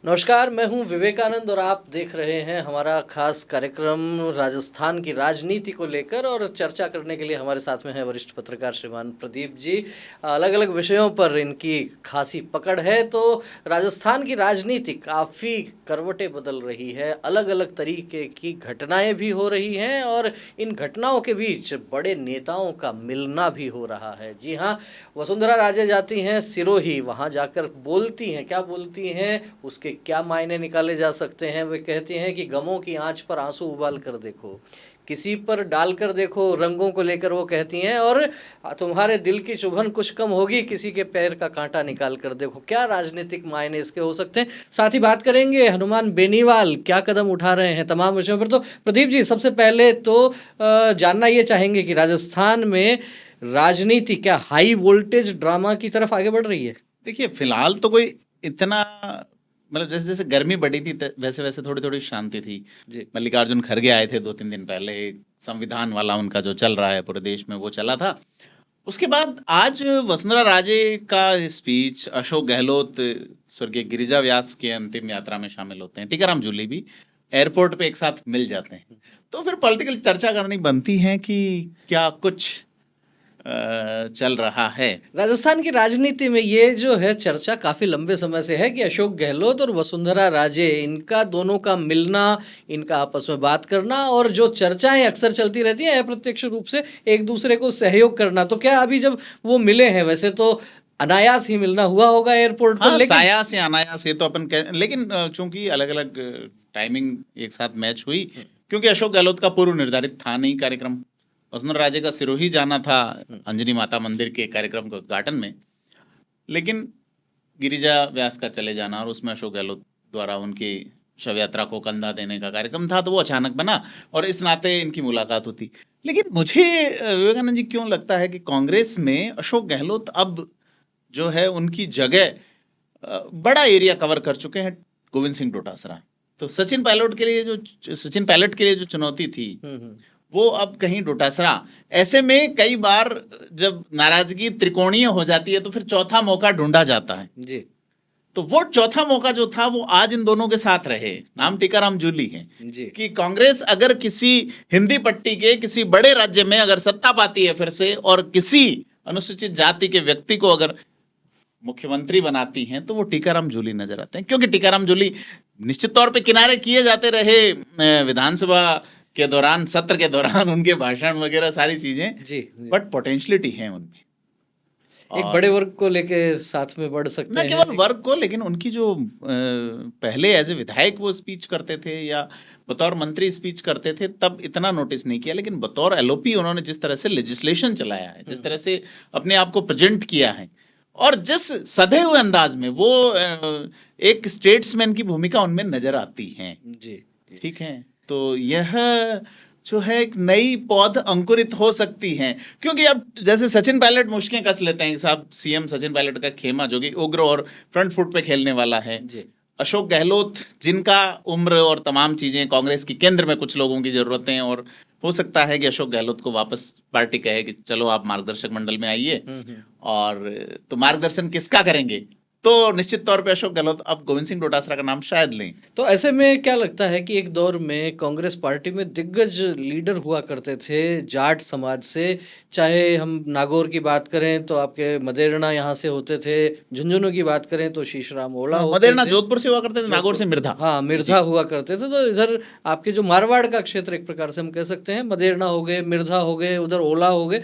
नमस्कार, मैं हूं विवेकानंद और आप देख रहे हैं हमारा खास कार्यक्रम राजस्थान की राजनीति को लेकर। और चर्चा करने के लिए हमारे साथ में है वरिष्ठ पत्रकार श्रीमान प्रदीप जी। अलग अलग विषयों पर इनकी खासी पकड़ है। तो राजस्थान की राजनीति काफ़ी करवटें बदल रही है, अलग अलग तरीके की घटनाएं भी हो रही हैं और इन घटनाओं के बीच बड़े नेताओं का मिलना भी हो रहा है। जी हाँ, वसुंधरा राजे जाती हैं सिरोही, वहाँ जाकर बोलती हैं, क्या बोलती हैं उसके क्या मायने निकाले जा सकते हैं। वे कहती हैं कि गमों की आंच पर आंसू उबाल कर देखो, किसी पर डाल कर देखो, रंगों को लेकर वो कहती हैं, और तुम्हारे दिल की चुभन कुछ कम होगी, किसी के पैर का कांटा निकाल कर देखो। क्या राजनीतिक मायने इसके हो सकते हैं। साथ ही बात करेंगे हनुमान बेनीवाल क्या कदम उठा रहे हैं तमाम विषयों पर। तो प्रदीप जी, सबसे पहले तो जानना ये चाहेंगे कि राजस्थान में राजनीति क्या हाई वोल्टेज ड्रामा की तरफ आगे बढ़ रही है। देखिए, फिलहाल तो कोई इतना मतलब जैसे जैसे गर्मी बढ़ी थी वैसे वैसे थोड़ी थोड़ी शांति थी। जी। मल्लिकार्जुन खड़गे आए थे 2-3 दिन पहले, संविधान वाला उनका जो चल रहा है पूरे देश में वो चला था। उसके बाद आज वसुंधरा राजे का स्पीच, अशोक गहलोत स्वर्गीय गिरिजा व्यास के अंतिम यात्रा में शामिल होते हैं, टीकाराम जूली भी एयरपोर्ट पे एक साथ मिल जाते हैं, तो फिर पॉलिटिकल चर्चा करनी बनती है कि क्या कुछ चल रहा है। राजस्थान की राजनीति में ये जो है चर्चा काफी लंबे समय से है कि अशोक गहलोत और वसुंधरा राजे, इनका दोनों का मिलना, इनका आपस में बात करना, और जो चर्चाएं अक्सर चलती रहती हैं अप्रत्यक्ष रूप से एक दूसरे को सहयोग करना। तो क्या अभी जब वो मिले हैं, वैसे तो अनायास ही मिलना हुआ होगा एयरपोर्ट पर, हाँ, लेकिन सायास या अनायास ये तो अपन लेकिन चूंकि अलग अलग टाइमिंग एक साथ मैच हुई, क्योंकि अशोक गहलोत का पूर्व निर्धारित था नहीं कार्यक्रम। वसुंधरा राजे का सिरोही जाना था अंजनी माता मंदिर के कार्यक्रम के उद्घाटन में, लेकिन गिरिजा व्यास का चले जाना और उसमें अशोक गहलोत द्वारा उनकी शव यात्रा को कंधा देने का कार्यक्रम था, तो वो अचानक बना और इस नाते इनकी मुलाकात होती। लेकिन मुझे विवेकानंद जी क्यों लगता है कि कांग्रेस में अशोक गहलोत अब जो है उनकी जगह बड़ा एरिया कवर कर चुके हैं गोविंद सिंह डोटासरा। तो सचिन पायलट के लिए जो चुनौती थी वो अब कहीं डोटासरा। ऐसे में कई बार जब नाराजगी त्रिकोणीय हो जाती है तो फिर चौथा मौका ढूंढा जाता है जी। तो वो चौथा मौका जो था वो आज इन दोनों के साथ रहे। नाम टीकाराम जूली है जी। कि कांग्रेस अगर किसी हिंदी पट्टी के किसी बड़े राज्य में अगर सत्ता पाती है फिर से, और किसी अनुसूचित जाति के व्यक्ति को अगर मुख्यमंत्री बनाती हैं, तो वो टीकाराम जूली नजर आते हैं। क्योंकि टीकाराम जूली निश्चित तौर पे किनारे किए जाते रहे विधानसभा के दौरान, सत्र के दौरान, उनके भाषण वगैरह सारी चीजें, जी। बट पोटेंशियलिटी है उनमें। एक बड़े वर्ग को लेके साथ में बढ़ सकते न हैं। केवल वर्ग को, लेकिन उनकी जो पहले एज ए विधायक वो स्पीच करते थे या बतौर मंत्री स्पीच करते थे, तब इतना नोटिस नहीं किया, लेकिन बतौर एलओपी उन्होंने जिस तरह से लेजिस्लेशन चलाया है, जिस तरह से अपने आप को प्रेजेंट किया है, और जिस सधे हुए अंदाज में वो एक स्टेट्समैन की भूमिका उनमें नजर आती है। जी। ठीक है, तो यह जो है एक नई पौध अंकुरित हो सकती है। क्योंकि अब जैसे सचिन पायलट मुश्किलें कस लेते हैं कि साहब सीएम सचिन पायलट का खेमा जो कि उग्र और फ्रंट फुट पे खेलने वाला है। अशोक गहलोत जिनका उम्र और तमाम चीजें, कांग्रेस की केंद्र में कुछ लोगों की जरूरतें, और हो सकता है कि अशोक गहलोत को वापस पार्टी कहे कि चलो आप मार्गदर्शक मंडल में आइए, और तो मार्गदर्शन किसका करेंगे, तो निश्चित तौर पे अशोक गहलोत अब गोविंद सिंह डोटासरा का नाम शायद लें। तो ऐसे में क्या लगता है कि एक दौर में कांग्रेस पार्टी में दिग्गज लीडर हुआ करते थे जाट समाज से, चाहे हम नागौर की बात करें तो आपके मदेरणा यहाँ से होते थे, झुंझुनू की बात करें तो शीशराम ओला होते मदेरणा थे, जोधपुर से हुआ करते थे, नागौर से मिर्धा। हाँ मिर्धा हुआ करते थे। तो इधर आपके जो मारवाड़ का क्षेत्र एक प्रकार से हम कह सकते हैं, मदेरणा हो गए, मिर्धा हो गए, उधर ओला हो गए,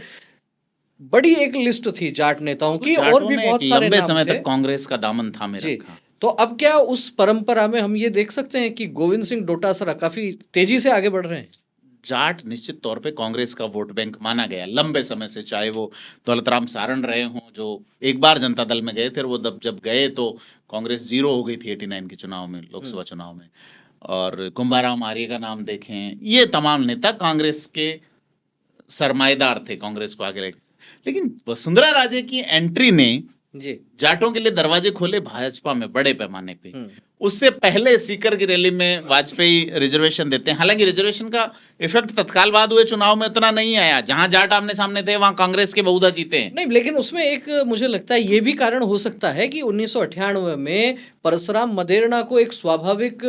बड़ी एक लिस्ट थी जाट नेताओं की, और भी बहुत सारे लंबे नाम समय थे। तक कांग्रेस का दामन थामे जी। रखा। तो अब क्या उस परंपरा में हम ये देख सकते हैं कि गोविंद सिंह डोटासरा काफी तेजी से आगे बढ़ रहे हैं। जाट निश्चित तौर पे कांग्रेस का वोट बैंक माना गया लंबे समय से, चाहे वो दौलतराम सारण रहे हों जो एक बार जनता दल में गए थे, वो जब गए तो कांग्रेस जीरो हो गई थी 89 के चुनाव में, लोकसभा चुनाव में, और कुंभाराम आर्य का नाम देखें, ये तमाम नेता कांग्रेस के सरमाएदार थे, कांग्रेस को आगे लेके। लेकिन वसुंधरा राजे की एंट्री ने जी। जाटों के लिए दरवाजे खोले भाजपा में बड़े पैमाने पे। उससे पहले सीकर की रैली में वाजपेयी रिजर्वेशन देते हैं। हालांकि रिजर्वेशन का इफेक्ट तत्काल बाद हुए चुनाव में उतना नहीं आया, जहां जाट आमने सामने थे वहां कांग्रेस के बहुधा जीते हैं। नहीं, लेकिन उसमें एक मुझे लगता है ये भी कारण हो सकता है कि 1998 में परशुराम मदेरणा को एक स्वाभाविक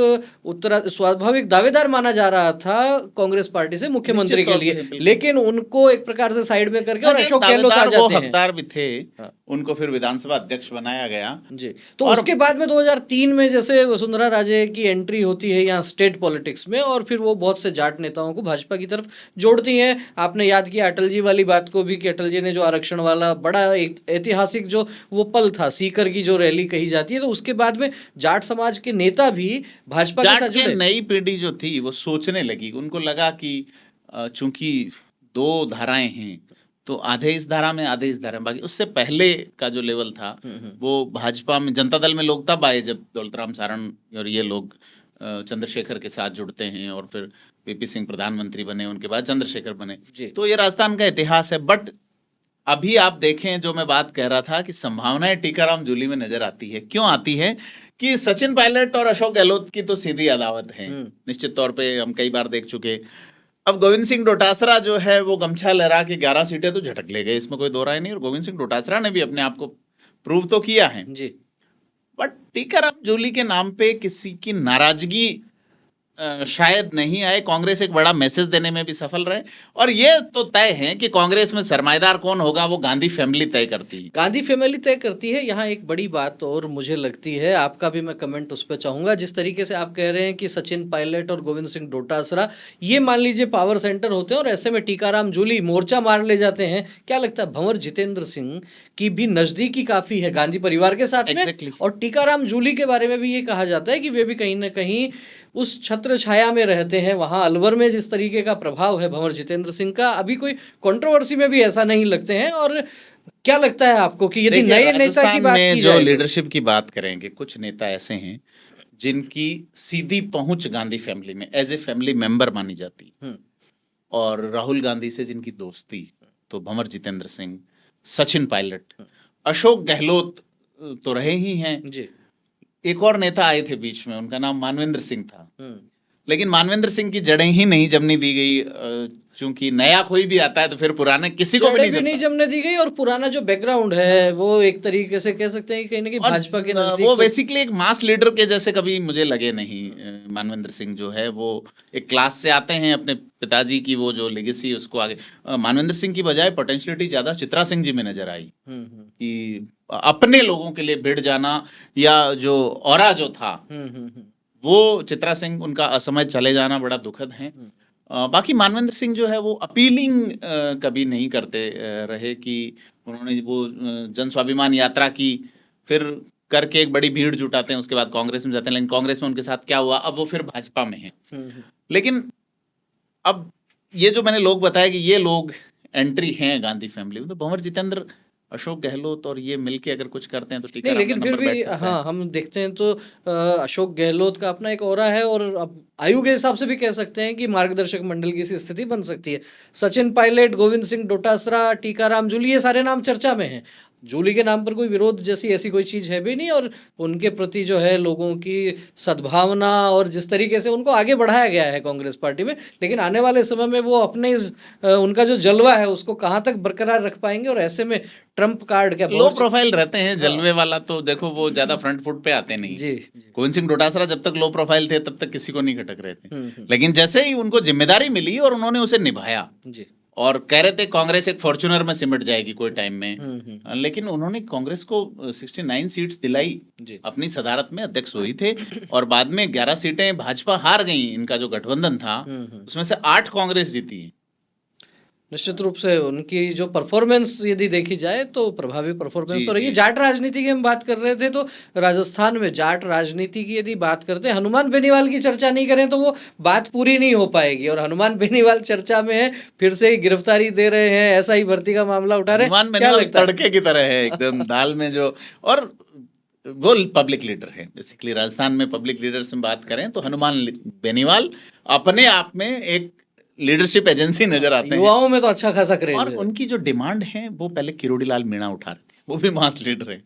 दावेदार माना जा रहा था कांग्रेस पार्टी से मुख्यमंत्री निश्चित के तौर लिए, पे, बिल्कुल। लेकिन उनको एक प्रकार से साइड में करके और हाँ, अशोक गहलोत आ दावेदार वो जाते हैं। हकदार भी थे, हाँ। उनको फिर विधानसभा अध्यक्ष बनाया गया जी, तो और उसके बाद में 2003 में जैसे वसुंधरा राजे की एंट्री होती है यहाँ स्टेट पॉलिटिक्स में, और फिर वो बहुत से जाट नेताओं को भाजपा की तरफ जोड़ती हैं। आपने याद किया अटल जी वाली बात को भी कि अटल जी ने जो आरक्षण वाला बड़ा एक ऐतिहासिक जो वो पल था, सीकर की जो रैली कही जाती है, तो उसके बाद में जाट समाज के नेता भी भाजपा के जाट साथ के जुड़े। नई पीढ़ी जो थी वो सोचने लगी, उनको लगा कि चूंकि दो धाराएं हैं तो आधे इस धारा में आधे इस धारा में, बाकी उससे पहले का जो लेवल था वो भाजपा में, जनता दल में लोग तब आए जब दौलतराम सारण और ये लोग चंद्रशेखर के साथ जुड़ते हैं और फिर वीपी सिंह प्रधानमंत्री बने, उनके बाद चंद्रशेखर बने। तो ये राजस्थान का इतिहास है। बट अभी आप देखें, जो मैं बात कह रहा था कि संभावनाएं टीकाराम जूली में नजर आती है। क्यों आती है कि सचिन पायलट और अशोक गहलोत की तो सीधी अदावत है, निश्चित तौर पे हम कई बार देख चुके। अब गोविंद सिंह डोटासरा जो है वो गमछा लहरा के 11 सीटें तो झटक ले गए, इसमें कोई दो राय नहीं, और गोविंद सिंह डोटासरा ने भी अपने आप को प्रूव तो किया है जी। बट टीकाराम जूली के नाम पे किसी की नाराजगी शायद नहीं आए। कांग्रेस एक बड़ा मैसेज देने में भी सफल रहे, और ये तो तय है कि कांग्रेस में सरमाएदार कौन होगा वो गांधी फैमिली तय करती है। गांधी फैमिली तय करती है। यहाँ एक बड़ी बात और मुझे लगती है, आपका भी मैं कमेंट उस पर चाहूंगा। जिस तरीके से आप कह रहे हैं कि सचिन पायलट और गोविंद सिंह डोटासरा ये मान लीजिए पावर सेंटर होते हैं और ऐसे में टीकाराम जूली मोर्चा मार ले जाते हैं, क्या लगता है भंवर जितेंद्र सिंह की भी नजदीकी काफी है गांधी परिवार के साथ में। और टीकाराम जूली के बारे में भी ये कहा जाता है कि वे भी कहीं ना कहीं उस छत्र छाया में रहते हैं। वहां अलवर में जिस तरीके का प्रभाव है भंवर जितेंद्र सिंह का, अभी कोई कंट्रोवर्सी में भी ऐसा नहीं लगते हैं। और क्या लगता है आपको कि यदि नए नेता की बात की जो जाए, लीडरशिप की बात करेंगे, कुछ नेता ऐसे हैं जिनकी सीधी पहुंच गांधी फैमिली में एज ए फैमिली मेंबर मानी जाती है, और राहुल गांधी से जिनकी दोस्ती, तो भंवर जितेंद्र सिंह, सचिन पायलट, अशोक गहलोत तो रहे ही हैं जी। एक और नेता आए थे बीच में, उनका नाम मानवेंद्र सिंह था, लेकिन मानवेंद्र सिंह की जड़ें ही नहीं जमने दी गई, क्योंकि नया कोई भी आता है तो फिर पुराने किसी को भी नहीं जमने दी गई। और पुराना जो बैकग्राउंड है वो एक तरीके से कह सकते हैं कि कहीं ना कहीं भाजपा के नजदीक वो बेसिकली एक मास लीडर के जैसे कभी मुझे लगे नहीं। मानवेंद्र सिंह जो है वो एक क्लास से आते हैं, अपने पिताजी की वो जो लेगेसी उसको आगे। मानवेंद्र सिंह की बजाय पोटेंशियलिटी ज्यादा चित्रा सिंह जी में नजर आई, कि अपने लोगों के लिए भिड़ जाना, या जो ऑरा जो था वो चित्रा सिंह, उनका असमय चले जाना बड़ा दुखद है। बाकी मानवेंद्र सिंह जो है वो अपीलिंग कभी नहीं करते रहे, कि उन्होंने वो जन स्वाभिमान यात्रा की, फिर करके एक बड़ी भीड़ जुटाते हैं, उसके बाद कांग्रेस में जाते हैं, लेकिन कांग्रेस में उनके साथ क्या हुआ, अब वो फिर भाजपा में हैं। लेकिन अब ये जो मैंने लोग बताया कि ये लोग एंट्री हैं गांधी फैमिली में, तो भंवर जितेंद्र, अशोक गहलोत और ये मिलके अगर कुछ करते हैं तो ठीक है। लेकिन फिर भी हाँ, हम देखते हैं तो अशोक गहलोत का अपना एक ऑरा है, और अब आयु के हिसाब से भी कह सकते हैं कि मार्गदर्शक मंडल की सी स्थिति बन सकती है। सचिन पायलट, गोविंद सिंह डोटासरा, टीकाराम जूली, ये सारे नाम चर्चा में हैं। जूली के नाम पर कोई विरोध जैसी ऐसी कोई चीज है भी नहीं, और उनके प्रति जो है लोगों की सद्भावना और जिस तरीके से उनको आगे बढ़ाया गया है कांग्रेस पार्टी में, लेकिन आने वाले समय में वो अपने उनका जो जलवा है उसको कहाँ तक बरकरार रख पाएंगे। और ऐसे में ट्रम्प कार्ड क्या लो प्रोफाइल रहते हैं, जलवे वाला तो देखो वो ज्यादा फ्रंट फुट पे आते नहीं। जी। गोविंद सिंह डोटासरा जब तक लो प्रोफाइल थे तब तक किसी को नहीं खटक रहे थे, लेकिन जैसे ही उनको जिम्मेदारी मिली और उन्होंने उसे निभाया, जी, और कह रहे थे कांग्रेस एक फॉर्च्यूनर में सिमट जाएगी कोई टाइम में, लेकिन उन्होंने कांग्रेस को 69 सीट्स दिलाई, अपनी सदारत में अध्यक्ष हुई थे, और बाद में 11 सीटें भाजपा हार गई। इनका जो गठबंधन था उसमें से 8 कांग्रेस जीती। निश्चित रूप से उनकी जो परफॉर्मेंस यदि देखी जाए तो प्रभावी परफॉर्मेंस तो रही है। जाट राजनीति की हम बात कर रहे थे, तो राजस्थान में जाट राजनीति की यदि बात करते हैं, हनुमान बेनीवाल की चर्चा नहीं करें तो वो बात पूरी नहीं हो पाएगी। और हनुमान बेनीवाल चर्चा में है, फिर से गिरफ्तारी दे रहे हैं, ऐसा ही भर्ती का मामला उठा रहे हैं। हनुमान बेनीवाल तड़के की तरह है एकदम दाल में जो, और वो पब्लिक लीडर है बेसिकली। राजस्थान में पब्लिक लीडर से बात करें तो हनुमान बेनीवाल अपने आप में एक लीडरशिप एजेंसी नजर आते हैं। युवाओं में तो अच्छा खासा क्रेज और उनकी जो डिमांड है वो पहले किरोड़ी लाल मीणा उठा रहे थे, वो भी मास लीडर है।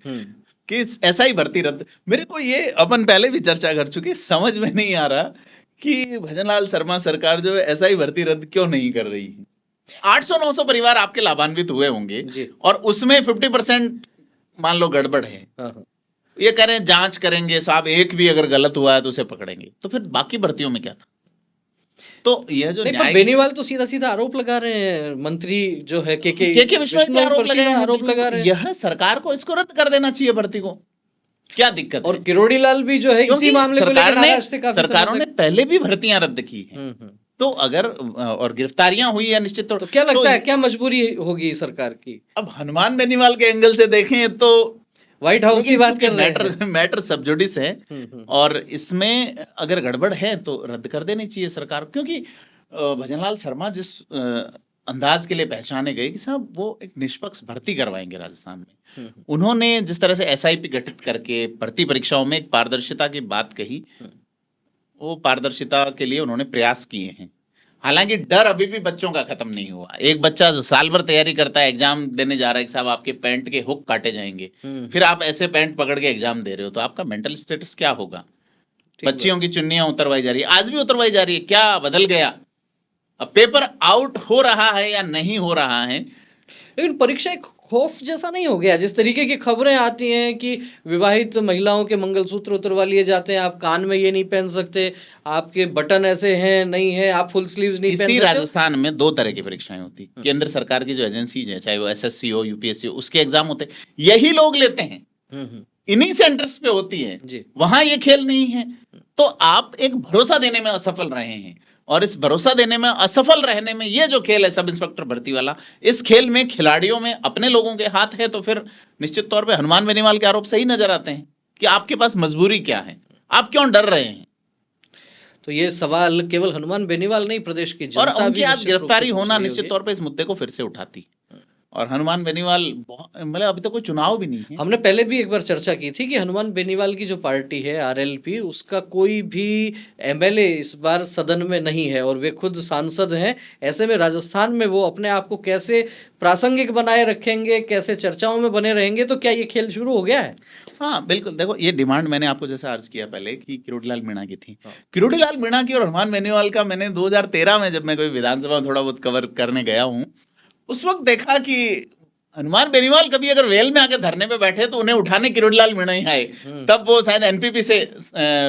कि ऐसा ही भर्ती रद्द। मेरे को ये अपन पहले भी चर्चा कर चुके, समझ में नहीं आ रहा कि भजनलाल शर्मा सरकार जो है ऐसा ही भर्ती रद्द क्यों नहीं कर रही है। 800-900 परिवार आपके लाभान्वित हुए होंगे जी। और उसमें 50% मान लो गड़बड़ है, हाँ हाँ। ये कह रहे हैं जांच करेंगे साहब, एक भी अगर गलत हुआ है तो उसे पकड़ेंगे, तो फिर बाकी भर्तियों में क्या था? तो यह जो नहीं, पर न्याय बेनीवाल तो सीधा सीधा आरोप लगा रहे हैं, मंत्री जो है के विश्वनाथ पे आरोप पर सीधा लगाए हैं, आरोप लगा रहे हैं। यह सरकार को इसको रद्द कर देना चाहिए भर्ती को, क्या दिक्कत और है? किरोड़ी लाल भी जो है इसी क्योंकि मामले को लेकर सरकार ने नाराज थे काफी समय सरकारों ने तक। पहले भी भर्तियां रद्द की हैं, हम्म। तो अगर और गिरफ्तारियां हुई है निश्चित तौर। तो क्या लगता है, क्या मजबूरी होगी सरकार की? अब हनुमान बेनीवाल के एंगल से देखें तो व्हाइट हाउस की बात कर रहे हैं। मैटर सब जुडिस है, हम्म। और इसमें अगर गड़बड़ है तो रद्द कर देनी चाहिए सरकार, क्योंकि भजनलाल शर्मा जिस अंदाज के लिए पहचाने गए कि साहब वो एक निष्पक्ष भर्ती करवाएंगे राजस्थान में, उन्होंने जिस तरह से एसआईपी गठित करके भर्ती परीक्षाओं में एक पारदर्शिता की बात कही, वो पारदर्शिता के लिए उन्होंने प्रयास किए हैं। हालांकि डर अभी भी बच्चों का खत्म नहीं हुआ। एक बच्चा जो साल भर तैयारी करता है, एग्जाम देने जा रहा है कि साहब आपके पैंट के हुक काटे जाएंगे, फिर आप ऐसे पैंट पकड़ के एग्जाम दे रहे हो, तो आपका मेंटल स्टेटस क्या होगा? बच्चियों की चुन्नियां उतरवाई जा रही है, आज भी उतरवाई जा रही है, क्या बदल गया? अब पेपर आउट हो रहा है या नहीं हो रहा है, लेकिन परीक्षा एक खौफ जैसा नहीं हो गया? जिस तरीके की खबरें आती हैं कि विवाहित महिलाओं के मंगलसूत्र उतरवा लिए जाते हैं, आप कान में ये नहीं पहन सकते, आपके बटन ऐसे हैं नहीं है, आप फुल स्लीव्स नहीं पहन इसी सकते। राजस्थान में 2 तरह की परीक्षाएं होती, केंद्र सरकार की जो एजेंसीज है, चाहे वो एसएससी हो, यूपीएससी हो, उसके एग्जाम होते, यही लोग लेते हैं, इन्हीं सेंटर्स पे होती है जी। वहां ये खेल नहीं है। तो आप एक भरोसा देने में असफल रहे हैं, और इस भरोसा देने में असफल रहने में ये जो खेल है सब इंस्पेक्टर भर्ती वाला, इस खेल में खिलाड़ियों में अपने लोगों के हाथ है, तो फिर निश्चित तौर पे हनुमान बेनीवाल के आरोप सही नजर आते हैं कि आपके पास मजबूरी क्या है, आप क्यों डर रहे हैं। तो ये सवाल केवल हनुमान बेनीवाल नहीं, प्रदेश की और जनता उनकी भी आज निश्चित रूप से गिरफ्तारी पूछ होना रही निश्चित होगी। तौर पे इस मुद्दे को फिर से उठाती, और हनुमान बेनीवाल मतलब अभी तक कोई चुनाव भी नहीं है। हमने पहले भी एक बार चर्चा की थी कि हनुमान बेनीवाल की जो पार्टी है आरएलपी, उसका कोई भी एमएलए इस बार सदन में नहीं है और वे खुद सांसद हैं। ऐसे में राजस्थान में वो अपने आप को कैसे प्रासंगिक बनाए रखेंगे, कैसे चर्चाओं में बने रहेंगे? तो क्या ये खेल शुरू हो गया है? हाँ बिल्कुल, देखो ये डिमांड मैंने आपको जैसा अर्ज किया पहले कि किरोड़ीलाल मीणा की थी, किरोड़ीलाल मीणा की और हनुमान बेनीवाल का मैंने 2013 में जब मैं कोई विधानसभा में थोड़ा बहुत कवर करने गया हूँ, उस वक्त देखा कि हनुमान बेनीवाल कभी अगर वेल में आके धरने पे बैठे तो उन्हें उठाने किरोड़ीलाल मीणा ही आए। तब वो शायद एनपीपी से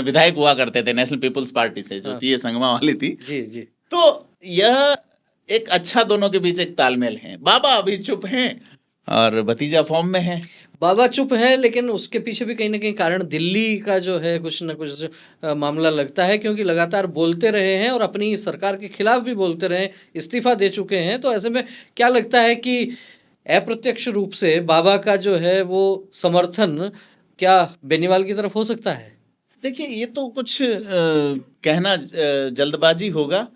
विधायक हुआ करते थे, नेशनल पीपुल्स पार्टी से, जो पीए संगमा वाली थी। जी जी। तो यह एक अच्छा दोनों के बीच एक तालमेल है। बाबा अभी चुप हैं और भतीजा फॉर्म में है। बाबा चुप है, लेकिन उसके पीछे भी कहीं ना कहीं कारण दिल्ली का जो है कुछ ना कुछ मामला लगता है, क्योंकि लगातार बोलते रहे हैं और अपनी सरकार के खिलाफ भी बोलते रहे, इस्तीफा दे चुके हैं। तो ऐसे में क्या लगता है कि अप्रत्यक्ष रूप से बाबा का जो है वो समर्थन क्या बेनीवाल की तरफ हो सकता है? देखिए ये तो कुछ कहना जल्दबाजी होगा,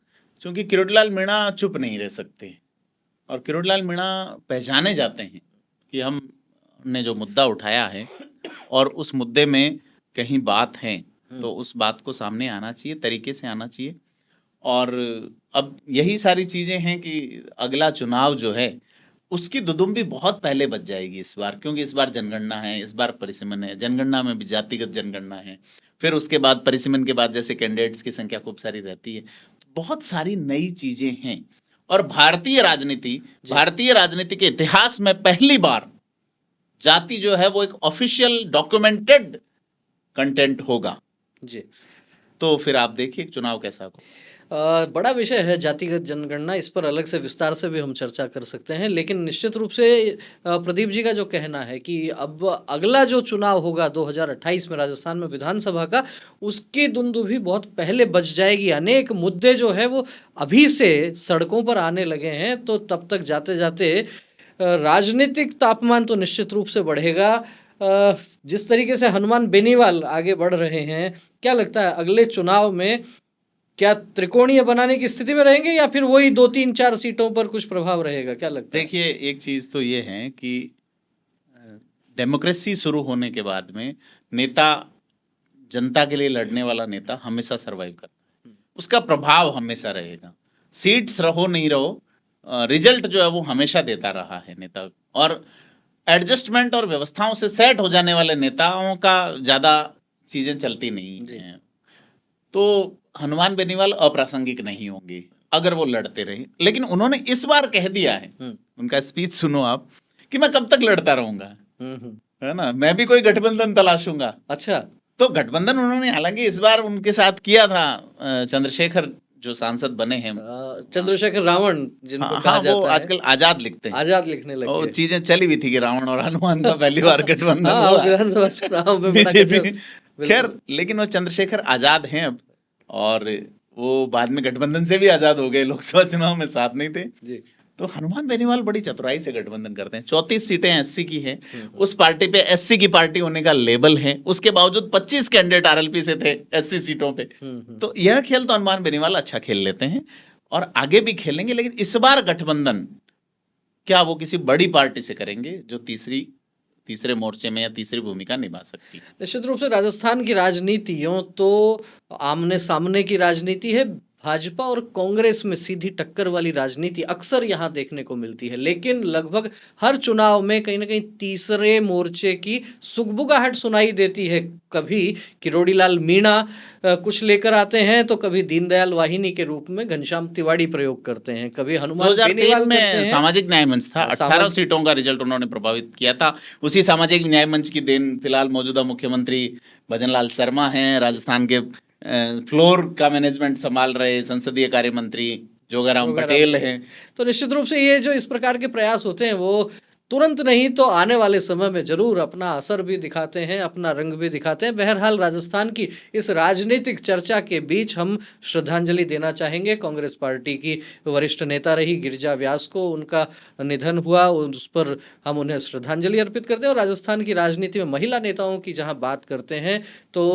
क्योंकि किरोड़ीलाल मीणा चुप नहीं रह सकते, और किरोड़ीलाल मीणा पहचाने जाते हैं कि हमने जो मुद्दा उठाया है और उस मुद्दे में कहीं बात है, तो उस बात को सामने आना चाहिए, तरीके से आना चाहिए। और अब यही सारी चीज़ें हैं कि अगला चुनाव जो है उसकी दुदुम्बी बहुत पहले बच जाएगी इस बार, क्योंकि इस बार जनगणना है, इस बार परिसीमन है, जनगणना में भी जातिगत जनगणना है, फिर उसके बाद परिसीमन के बाद जैसे कैंडिडेट्स की संख्या खूब सारी रहती है, तो बहुत सारी नई चीज़ें हैं। और भारतीय राजनीति के इतिहास में पहली बार जाति जो है वो एक ऑफिशियल डॉक्यूमेंटेड कंटेंट होगा। जी। तो फिर आप देखिए चुनाव कैसा होगा। बड़ा विषय है जातिगत जनगणना, इस पर अलग से विस्तार से भी हम चर्चा कर सकते हैं, लेकिन निश्चित रूप से प्रदीप जी का जो कहना है कि अब अगला जो चुनाव होगा 2028 में राजस्थान में विधानसभा का, उसकी दुंदुभी बहुत पहले बच जाएगी। अनेक मुद्दे जो है वो अभी से सड़कों पर आने लगे हैं, तो तब तक जाते जाते राजनीतिक तापमान तो निश्चित रूप से बढ़ेगा। जिस तरीके से हनुमान बेनीवाल आगे बढ़ रहे हैं, क्या लगता है अगले चुनाव में क्या त्रिकोणीय बनाने की स्थिति में रहेंगे, या फिर वही 2-3-4 सीटों पर कुछ प्रभाव रहेगा? क्या लगता है? देखिए एक चीज तो ये है कि डेमोक्रेसी शुरू होने के बाद में नेता, जनता के लिए लड़ने वाला नेता हमेशा सरवाइव करता है, उसका प्रभाव हमेशा रहेगा। सीट्स रहो नहीं रहो, रिजल्ट जो है वो हमेशा देता रहा है नेता। और एडजस्टमेंट और व्यवस्थाओं से सेट हो जाने वाले नेताओं का ज्यादा चीजें चलती नहीं जी। हैं। तो हनुमान बेनीवाल अप्रासंगिक नहीं होंगे अगर वो लड़ते रहे, लेकिन उन्होंने इस बार कह दिया है, उनका स्पीच सुनो आप, कि मैं कब तक लड़ता रहूंगा, है ना, मैं भी कोई गठबंधन तलाशूंगा। अच्छा। तो गठबंधन उन्होंने हालांकि इस बार उनके साथ किया था, चंद्रशेखर जो सांसद बने हैं, चंद्रशेखर रावण जिनको हाँ कहा हाँ, वो जाता है, आजकल आजाद लिखते हैं, आजाद लिखने लग और गए। चीजें चली भी थी कि रावण और हनुमान का पहली बार गठबंधन हाँ, हुआ विधानसभा चुनाव में बड़ा बीजेपी। गजब। खैर, बिल्कुल। लेकिन वो चंद्रशेखर आजाद हैं अब, और वो बाद में गठबंधन से भी आजाद हो गए, लोकसभा चुनाव में साथ नहीं थे। जी। तो हनुमान बेनीवाल बड़ी चतुराई से गठबंधन करते हैं। 34 सीटें एससी की हैं, उस पार्टी पे एससी की पार्टी होने का लेबल है, उसके बावजूद 25 कैंडिडेट आरएलपी से थे एससी सीटों पे। तो यह खेल तो हनुमान बेनीवाल अच्छा खेल लेते हैं और आगे भी खेलेंगे, लेकिन इस बार गठबंधन क्या वो किसी बड़ी पार्टी से करेंगे जो तीसरे मोर्चे में या तीसरी भूमिका निभा सकती है। निश्चित रूप से राजस्थान की राजनीति यूं तो आमने सामने की राजनीति है, भाजपा और कांग्रेस में सीधी टक्कर वाली राजनीति अक्सर यहाँ देखने को मिलती है, लेकिन लगभग हर चुनाव में कहीं ना कहीं तीसरे मोर्चे की सुगबुगाहट सुनाई देती है। कभी किरोड़ीलाल मीणा कुछ लेकर आते हैं, तो कभी दीनदयाल वाहिनी के रूप में घनश्याम तिवाड़ी प्रयोग करते हैं, कभी हनुमान 2003 बेनीवाल करते में हैं। सामाजिक न्याय मंच था, 18 सामाजिक- सीटों का रिजल्ट उन्होंने प्रभावित किया था। उसी सामाजिक न्याय मंच की देन फिलहाल मौजूदा मुख्यमंत्री भजनलाल शर्मा हैं, राजस्थान के फ्लोर का मैनेजमेंट संभाल रहे संसदीय कार्य मंत्री जोगाराम पटेल हैं। तो निश्चित रूप से ये जो इस प्रकार के प्रयास होते हैं वो तुरंत नहीं तो आने वाले समय में जरूर अपना असर भी दिखाते हैं, अपना रंग भी दिखाते हैं। बहरहाल राजस्थान की इस राजनीतिक चर्चा के बीच हम श्रद्धांजलि देना चाहेंगे कांग्रेस पार्टी की वरिष्ठ नेता रही गिरिजा व्यास को, उनका निधन हुआ, उस पर हम उन्हें श्रद्धांजलि अर्पित करते हैं। और राजस्थान की राजनीति में महिला नेताओं की जहां बात करते हैं तो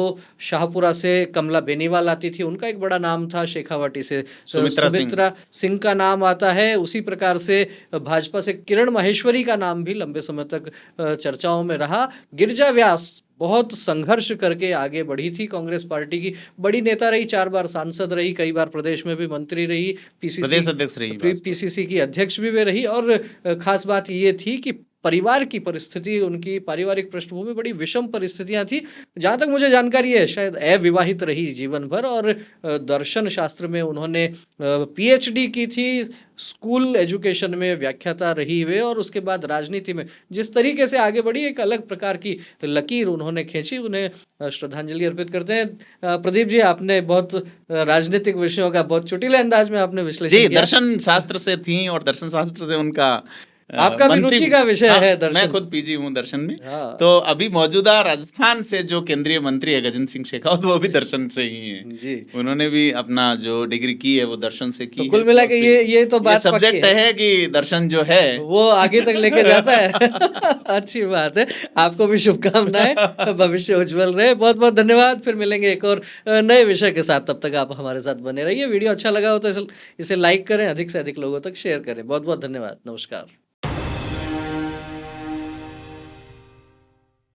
शाहपुरा से कमला बेनीवाल आती थी, उनका एक बड़ा नाम था। शेखावाटी से सुमित्रा सिंह का नाम आता है। उसी प्रकार से भाजपा से किरण माहेश्वरी का नाम भी लंबे समय तक चर्चाओं में रहा। गिरिजा व्यास बहुत संघर्ष करके आगे बढ़ी थी, कांग्रेस पार्टी की बड़ी नेता रही, 4 बार सांसद रही, कई बार प्रदेश में भी मंत्री रही, प्रदेश अध्यक्ष रही, पीसीसी की अध्यक्ष भी वे रही। और खास बात ये थी कि परिवार की परिस्थिति, उनकी पारिवारिक पृष्ठभूमि बड़ी विषम परिस्थितियां थी। जहां तक मुझे जानकारी है शायद अविवाहित रही जीवन भर, और दर्शन शास्त्र में उन्होंने पीएचडी की थी, स्कूल एजुकेशन में व्याख्याता रही वे, और उसके बाद राजनीति में जिस तरीके से आगे बढ़ी, एक अलग प्रकार की लकीर उन्होंने खींची। उन्हें श्रद्धांजलि अर्पित करते हैं। प्रदीप जी, आपने बहुत राजनीतिक विषयों का बहुत चुटीले अंदाज में आपने विश्लेषण किया। किया। दर्शन शास्त्र से थी और दर्शन शास्त्र से उनका आपका भी रुचि का विषय है दर्शन। मैं खुद पीजी हूँ दर्शन में। हाँ। तो अभी मौजूदा राजस्थान से जो केंद्रीय मंत्री है गजेंद्र सिंह शेखावत, वो भी दर्शन से ही हैं जी। उन्होंने भी अपना जो डिग्री की है वो दर्शन से की तो कुल मिला के ये तो बात सब्जेक्ट है कि दर्शन जो है वो आगे तक लेके जाता है। अच्छी बात है, आपको भी शुभकामनाएं, भविष्य उज्जवल रहे। बहुत बहुत धन्यवाद। फिर मिलेंगे एक और नए विषय के साथ, तब तक आप हमारे साथ बने रहिए। वीडियो अच्छा लगा हो तो इसे लाइक करें, अधिक से अधिक लोगों तक शेयर करें। बहुत बहुत धन्यवाद। नमस्कार।